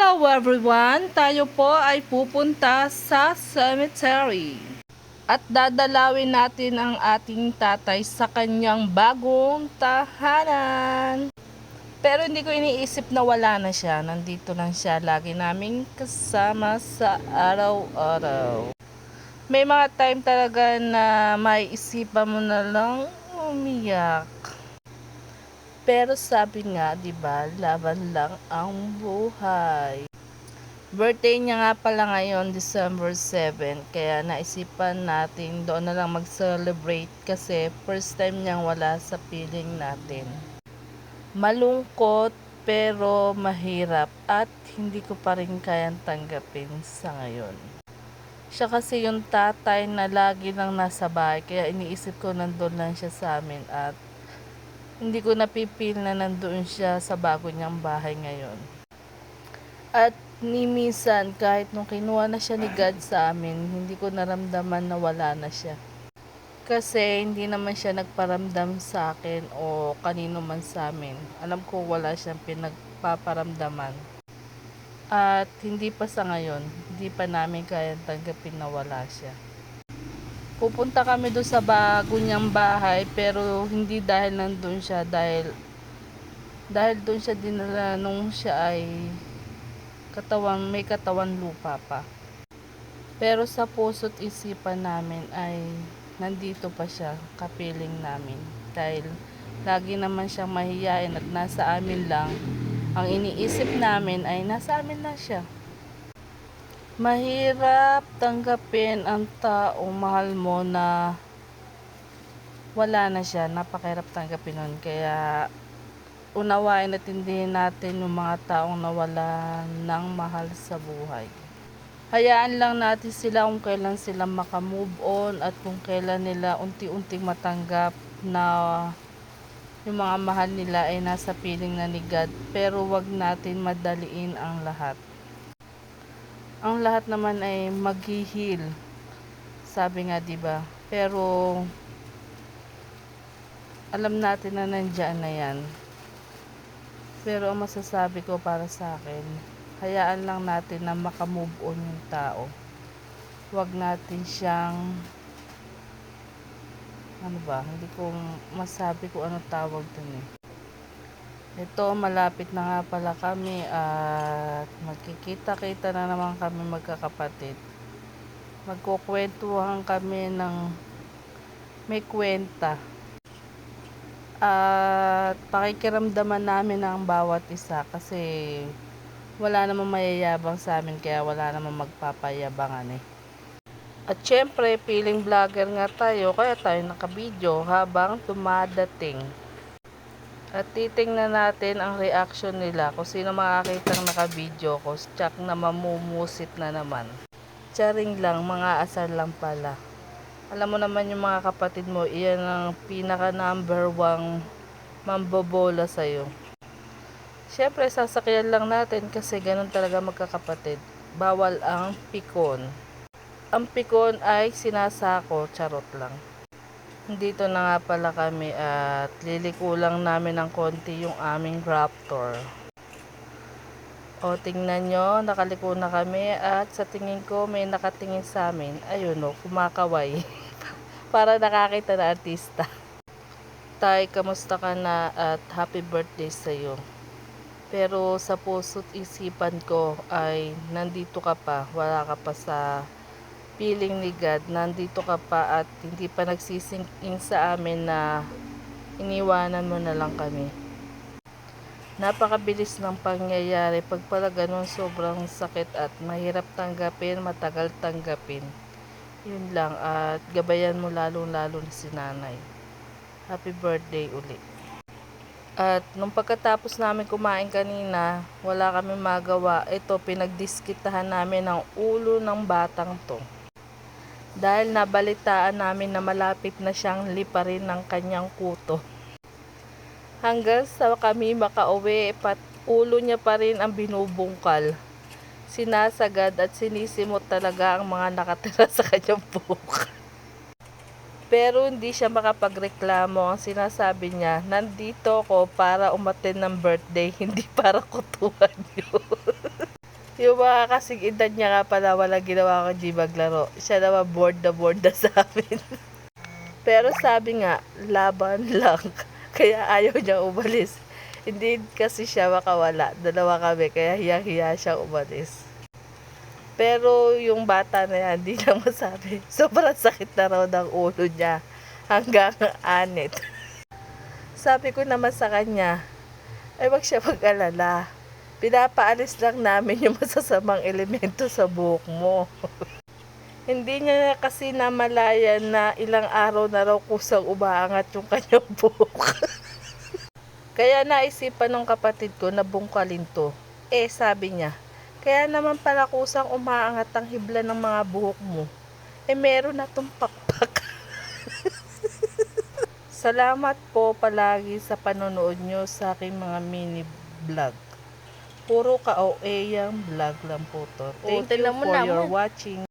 Hello everyone! Tayo po ay pupunta sa cemetery. At dadalawin natin ang ating tatay sa kanyang bagong tahanan. Pero hindi ko iniisip na wala na siya. Nandito lang siya. Lagi naming kasama sa araw-araw. May mga time talaga na may isipan mo na lang umiyak. Pero sabi nga, 'di ba, laban lang ang buhay. Birthday niya nga pala ngayon, December 7, kaya naisipan natin doon na lang mag-celebrate kasi first time niyang wala sa piling natin. Malungkot pero mahirap at hindi ko pa rin kayang tanggapin sa ngayon. Siya kasi yung tatay na lagi lang nasa bahay, kaya iniisip ko nandun lang siya sa amin at hindi ko napipil na nandoon siya sa bago niyang bahay ngayon. At ni minsan, kahit nung kinuha na siya ni God sa amin, hindi ko naramdaman na wala na siya. Kasi hindi naman siya nagparamdam sa akin o kanino man sa amin. Alam ko wala siyang pinagpaparamdaman. At hindi pa sa ngayon, hindi pa namin kayang tanggapin na wala siya. Pupunta kami doon sa bago niyang bahay pero hindi dahil nandun siya, dahil doon siya dinala nung siya ay may katawan lupa pa. Pero sa puso't isipan namin ay nandito pa siya, kapiling namin. Dahil lagi naman siyang mahiyain at nasa amin lang. Ang iniisip namin ay nasa amin lang siya. Mahirap tanggapin ang taong mahal mo na wala na siya. Napakahirap tanggapin nun. Kaya unawain at intindihin natin yung mga taong nawala ng mahal sa buhay. Hayaan lang natin sila kung kailan sila makamove on at kung kailan nila unti-unting matanggap na yung mga mahal nila ay nasa piling na ni God. Pero wag natin madaliin ang lahat. Ang lahat naman ay mag-heal. Sabi nga 'di ba? Pero alam natin na nandiyan na 'yan. Pero ang masasabi ko para sa akin, hayaan lang natin na makamove on yung tao. Huwag natin siyang hindi ko masabi kung ano tawag dun eh. Ito, malapit na nga pala kami at magkikita-kita na naman kami magkakapatid. Magkukwentuhan kami ng may kwenta. At pakikiramdaman namin ang bawat isa kasi wala namang mayayabang sa amin kaya wala namang magpapayabangan eh. At syempre, feeling vlogger nga tayo kaya tayo nakabidyo habang dumadating. At titingnan natin ang reaction nila kung sino makakitang nakabidyo ko. Tsak na mamumusit na naman. Charing lang, mga asar lang pala. Alam mo naman yung mga kapatid mo, iyan ang pinaka number 1 mambobola sa'yo. Siyempre, sasakyan lang natin kasi ganun talaga magkakapatid. Bawal ang pikon. Ang pikon ay sinasako, charot lang. Dito na nga pala kami at liliko lang namin ng konti yung aming Raptor. O tingnan nyo, nakaliko na kami at sa tingin ko may nakatingin sa amin. Ayun o, kumakaway. Para nakakita na artista. Tay, kamusta ka na at happy birthday sa'yo. Pero sa puso't isipan ko ay nandito ka pa, wala ka pa sa piling ni God, nandito ka pa at hindi pa nagsisingin sa amin na iniwanan mo na lang kami. Napakabilis ng pangyayari. Pag pala ganun, sobrang sakit at mahirap tanggapin, matagal tanggapin. Yun lang, at gabayan mo lalo-lalo na si nanay. Happy birthday uli. At nung pagkatapos namin kumain kanina, wala kami magawa. Ito, pinagdiskitahan namin ang ulo ng batang to. Dahil nabalitaan namin na malapit na siyang liparin ng kanyang kuto. Hanggang sa kami makauwi, ulo niya pa rin ang binubungkal. Sinasagad at sinisimot talaga ang mga nakatira sa kanyang buhok. Pero hindi siya makapagreklamo. Ang sinasabi niya, nandito ako para umattend ng birthday, hindi para kutuhan yun. Yung mga kasing edad niya nga pala walang ginawa kundi maglaro. Siya naman bored na sa amin. Pero sabi nga, laban lang. Kaya ayaw niya umalis. Hindi kasi siya makawala. Dalawa kami, kaya hiyang-hiya siya umalis. Pero yung bata na yan, hindi na masabi. Sobrang sakit na raw ng ulo niya. Hanggang anit. Sabi ko naman sa kanya, ay wag siya mag-alala. Pinapaalis lang namin yung masasamang elemento sa buhok mo. Hindi niya kasi namalayan na ilang araw na raw kusang umaangat yung kanyang buhok. Kaya naisipan ng kapatid ko na bungkalin to. Sabi niya, kaya naman pala kusang umaangat ang hibla ng mga buhok mo. Meron na tong pakpak. Salamat po palagi sa panonood nyo sa aking mga mini vlog. Puro ka-OA yung vlog lang po to. Thank you for your watching.